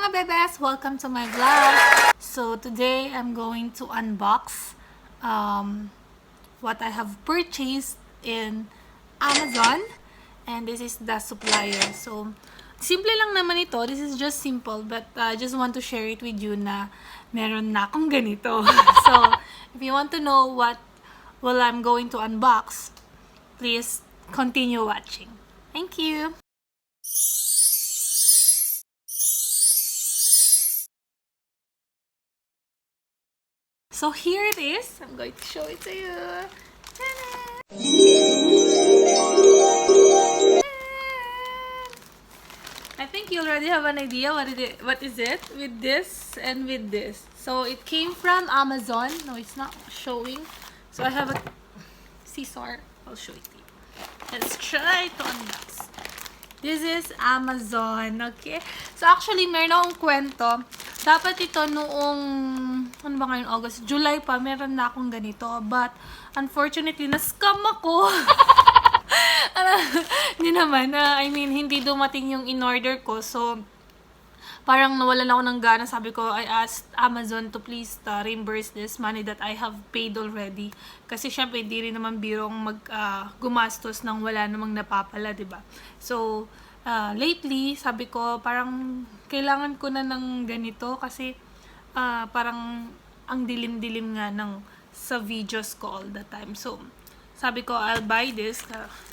mga bebes! Welcome to my vlog! So today I'm going to unbox what I have purchased in Amazon, and this is the supplier. So simple lang naman ito. This is just simple, but I just want to share it with you na meron na akong ganito. So if you want to know what I'm going to unbox, please continue watching. Thank you! So here it is. I'm going to show it to you. I think you already have an idea what is it with this and with this. So it came from Amazon. No, it's not showing. So I have a scissor. I'll show it to you. Let's try to unbox. This is Amazon, okay? So actually, meron akong kwento. Dapat ito noong, ano ba ngayon, August, July pa, meron na akong ganito. But, unfortunately, na-scam ako. Hindi naman, I mean, hindi dumating yung in-order ko. So, parang nawalan ako ng gana. Sabi ko, I asked Amazon to please reimburse this money that I have paid already. Kasi syempre, hindi rin naman birong gumastos nang wala namang napapala, diba? So, lately, sabi ko, parang kailangan ko na ng ganito kasi parang ang dilim-dilim nga sa videos ko all the time. So, sabi ko, I'll buy this.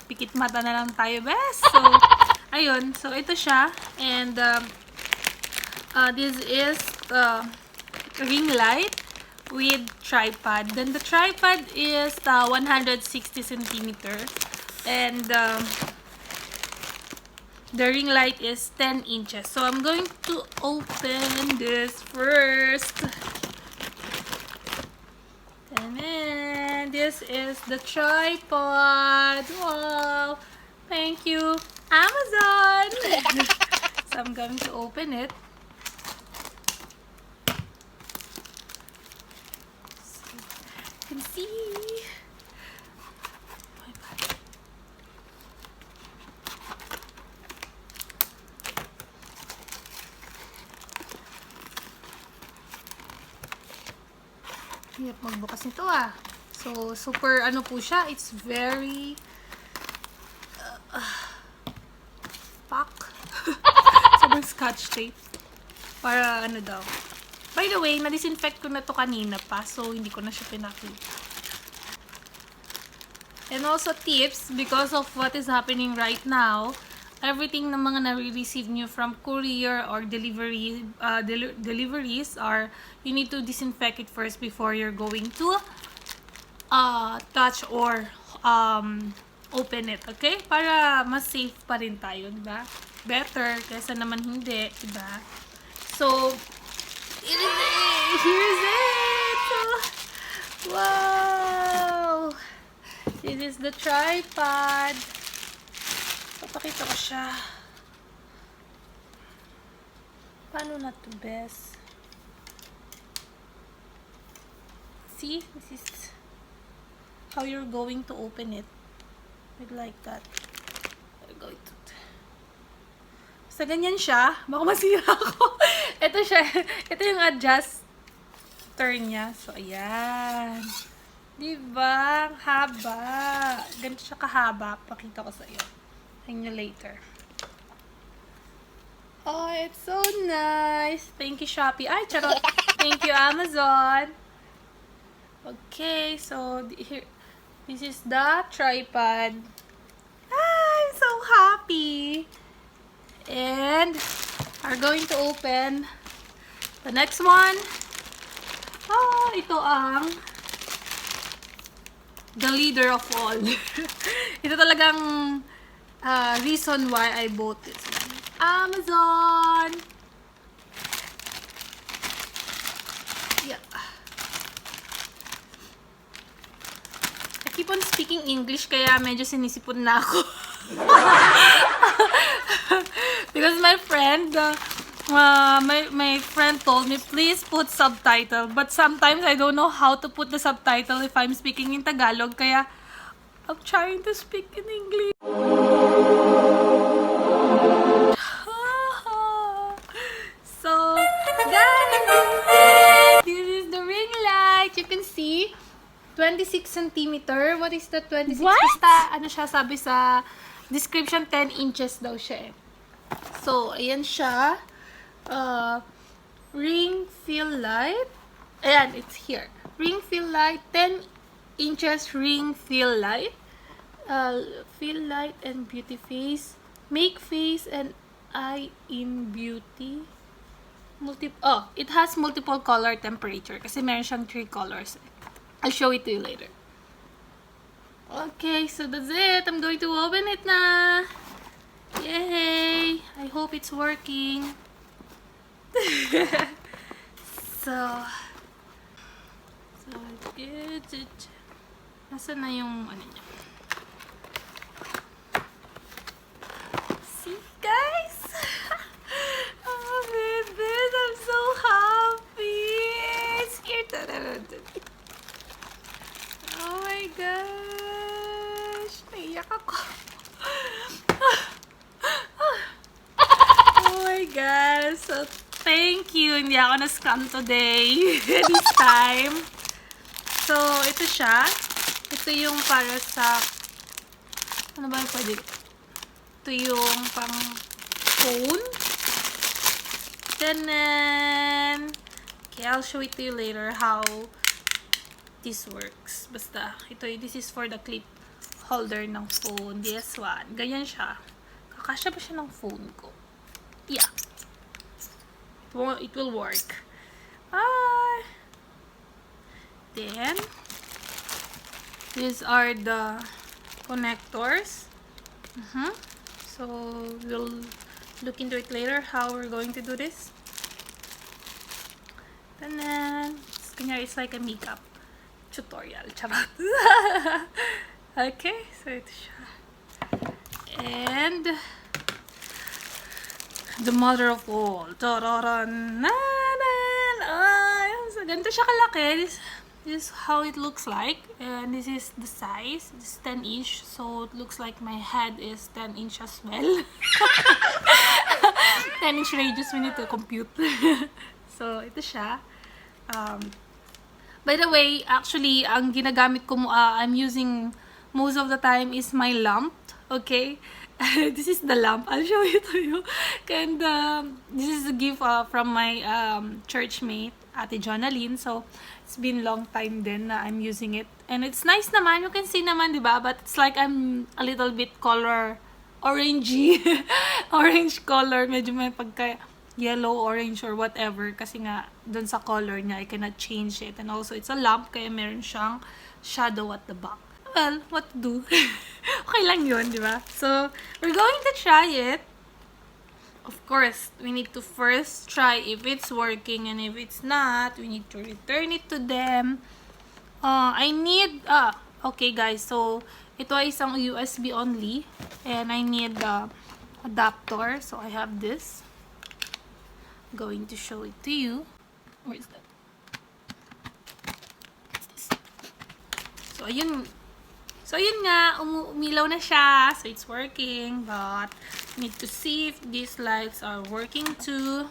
Pikit mata na lang tayo, best. So, ayun. So, ito siya. And, this is ring light with tripod. Then, the tripod is 160 centimeter. And, the ring light is 10 inches. So, I'm going to open this first. And then, this is the tripod. Wow! Thank you, Amazon! So, I'm going to open it. So, you can see. Hirap magbukas nito So, super ano po siya. It's very pack. Sobrang scotch tape. Para ano daw. By the way, na-disinfect ko na to kanina pa. So, hindi ko na siya pinakita. And also tips, because of what is happening right now, everything na mga nare-receive nyo from courier or deliveries are, you need to disinfect it first before you're going to touch or open it, okay? Para mas safe pa rin tayo, diba? Better kaysa naman hindi, diba? So, here's it! Wow! This is the tripod. Papakita ko siya. Paano na to, best? See? This is how you're going to open it. Like that. You're going to... Basta ganyan siya. Baka masira ako. Ito siya. Ito yung adjuster niya. So, ayan. Diba? Haba. Ganito siya kahaba. Pakita ko sa iyo. Tingnan nyo later. Oh, it's so nice. Thank you, Shopee. Ay, charot. Thank you, Amazon. Okay, so here, this is the tripod. I'm so happy. And we're going to open the next one. Oh, ito ang the leader of all. Ito talagang reason why I bought this one. Amazon! Yeah. I keep on speaking English kaya medyo sinisipon na ako. Because my friend, my friend told me, please put subtitle. But sometimes I don't know how to put the subtitle if I'm speaking in Tagalog. Kaya I'm trying to speak in English. So, 26 centimeter. What is that 26? What? Basta, ano siya, sabi sa description, 10 inches daw siya eh. So, ayan siya. Ring fill light. Ayan, it's here. Ring fill light, 10 inches ring fill light. Fill light and beauty face. Make face and eye in beauty. It has multiple color temperature kasi meron siyang 3 colors. I'll show it to you later. Okay, so that's it. I'm going to open it na. Yay! I hope it's working. So it's Nasaan na yung ano niya? See, guys? Oh, babies, I'm so happy. It's here. Oh my gosh. Naiyak ako. Oh my gosh. So, thank you. Hindi ako na-scam today. This time. So, ito siya. Ito yung para sa... Ano ba yung pwede? Ito yung pang phone. Then, okay, I'll show it to you later how this works. Basta, this is for the clip holder ng phone. This one. Ganyan siya. Kakasya ba siya ng phone ko? Yeah. It will work. Then, these are the connectors. So, we'll look into it later how we're going to do this. And then, it's like a makeup tutorial. Charot. Okay, so ito siya. And the mother of all. So, ganito siya kalaki. This is how it looks like. And this is the size. This is 10 inch. So, it looks like my head is 10 inch as well. 10 inch radius we need to compute. So, ito siya. By the way, actually, ang ginagamit ko I'm using most of the time is my lamp. Okay? This is the lamp. I'll show it to you. And this is a gift from my church mate, Ate Jonalyn. So, it's been long time din na I'm using it. And it's nice naman. You can see naman, diba? But it's like I'm a little bit color orangey. Orange color. Medyo may pagka yellow, orange, or whatever. Kasi nga, dun sa color niya, I cannot change it. And also, it's a lamp, kaya meron siyang shadow at the back. Well, what to do? Okay lang yun, di ba? So, we're going to try it. Of course, we need to first try if it's working, and if it's not, we need to return it to them. Okay guys, so, ito ay isang USB only, and I need the adapter. So, I have this. Going to show it to you. Where is that? What's this? So, ayun nga, umilaw na siya. So, it's working. But, need to see if these lights are working too.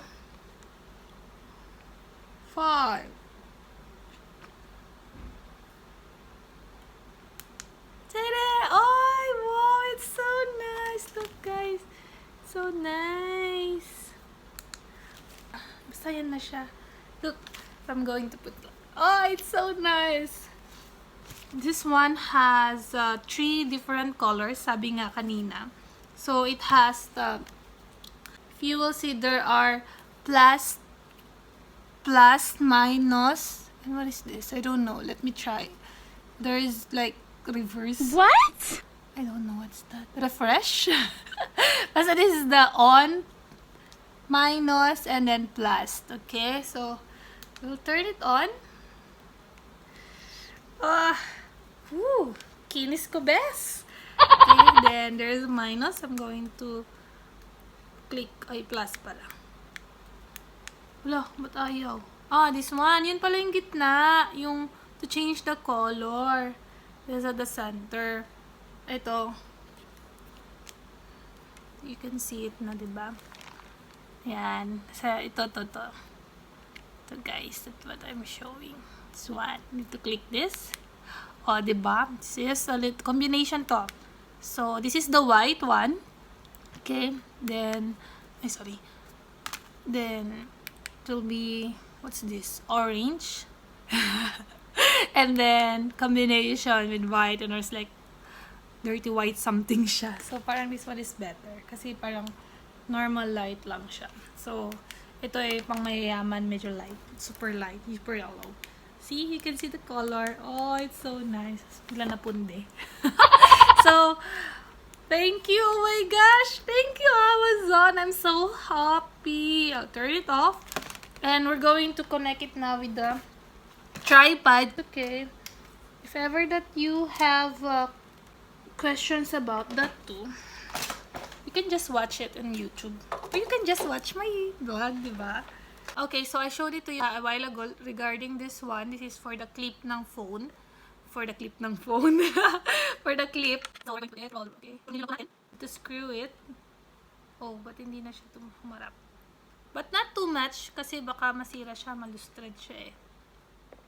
5. Tada! Oh, wow! It's so nice. Look, guys. So nice. Basta yan na siya. Look, I'm going to put... Oh, it's so nice. This one has 3 different colors, sabi nga kanina. So, it has the... If you will see, there are plus, minus... And what is this? I don't know. Let me try. There is like reverse. What? I don't know what's that. Refresh? Basta this is the on, minus, and then plus. Okay? So, we'll turn it on. Kinis ko bes. Okay, then there's minus. I'm going to click. Ay, plus pala. Wala, ba't ayaw? This one. Yun pala yung gitna. Yung to change the color. This is at the center. Ito. You can see it na, diba? Yan. Ito. Ito, guys. That's what I'm showing. This one. Need to click this. O, diba? This is a little combination to. So, this is the white one. Okay. Then, sorry. Then, it will be, what's this? Orange. And then, combination with white. And there's like, dirty white something siya. So, parang this one is better. Kasi parang, normal light lang siya. So, ito ay pang mayayaman, medyo light. Super light. Super yellow. See, you can see the color. Oh, it's so nice. Bigla napunde. So, thank you. Oh my gosh. Thank you, Amazon. I'm so happy. I'll turn it off. And we're going to connect it now with the tripod. Okay. If ever that you have questions about that too, you can just watch it on YouTube. Or you can just watch my vlog, diba? Okay, so I showed it to you a while ago regarding this one. This is for the clip ng phone. For the clip ng phone. For the clip. So, we're going to put it all, okay? To screw it. Oh, but hindi na siya humarap. But not too much, kasi baka masira siya, malustrad siya eh.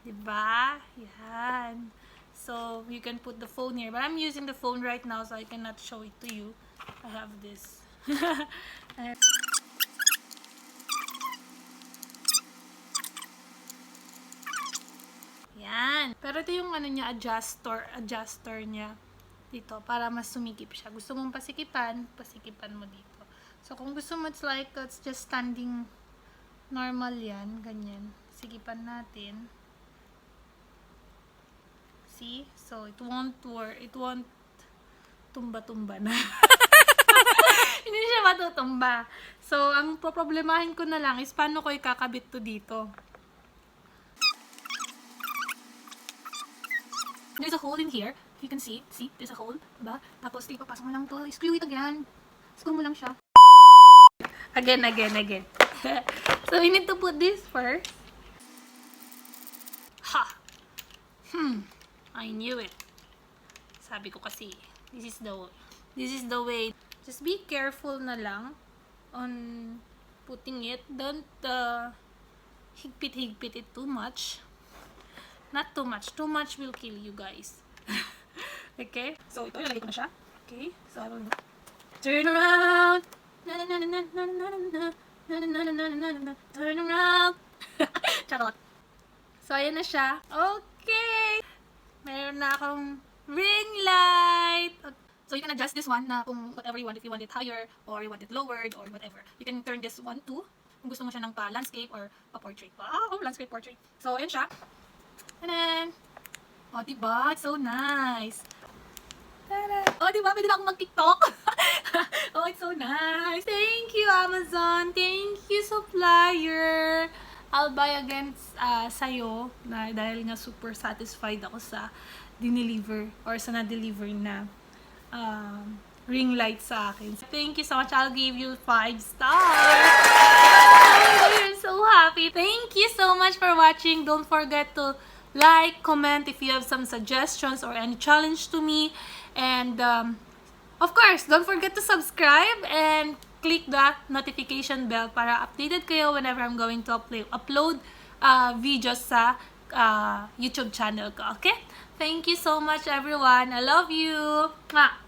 Diba? Yan. So, you can put the phone here. But I'm using the phone right now, so I cannot show it to you. I have this. Yan. Pero ito yung ano niya, adjuster niya dito para mas sumikip siya. Gusto mong pasikipan mo dito. So, kung gusto mo, it's like, it's just standing normal yan. Ganyan. Sikipan natin. See? So, it won't work. It won't tumba-tumba na. Hindi siya matutumba. So, ang problemahin ko na lang is paano ko ikakabit to dito. There's a hole in here. You can see. See? There's a hole. Diba? Tapos, papasok mo lang to. Screw it again. Screw mo lang siya. Again. So, we need to put this first. Ha! I knew it. Sabi ko kasi, this is the way. Just be careful na lang on putting it. Don't higpit it too much. Not too much. Too much will kill you guys. Okay? So, ito, ilagay ko na siya. Okay? So, I will turn around. Turn around. Charot. So, ayan na siya. Okay! Meron na akong ring light. So, you can adjust this one na kung whatever you want. If you want it higher, or you want it lowered, or whatever. You can turn this one to, kung gusto mo siya ng pa-landscape or pa-portrait. Wow! Landscape portrait. So, ayan siya. And then, oh, diba? It's so nice. Tada! Oh, diba? Pwede na akong mag-TikTok. Oh, it's so nice. Thank you, Amazon. Thank you, supplier. I'll buy again sa'yo dahil nga super satisfied ako sa dineliver or sa na-deliver na ring light sa akin. So, thank you so much. I'll give you 5 stars. I'm so happy. Thank you so much for watching. Don't forget to like, comment if you have some suggestions or any challenge to me. And, of course, don't forget to subscribe and click the notification bell para updated kayo whenever I'm going to upload videos sa YouTube channel ko. Okay? Thank you so much, everyone. I love you. Mwah!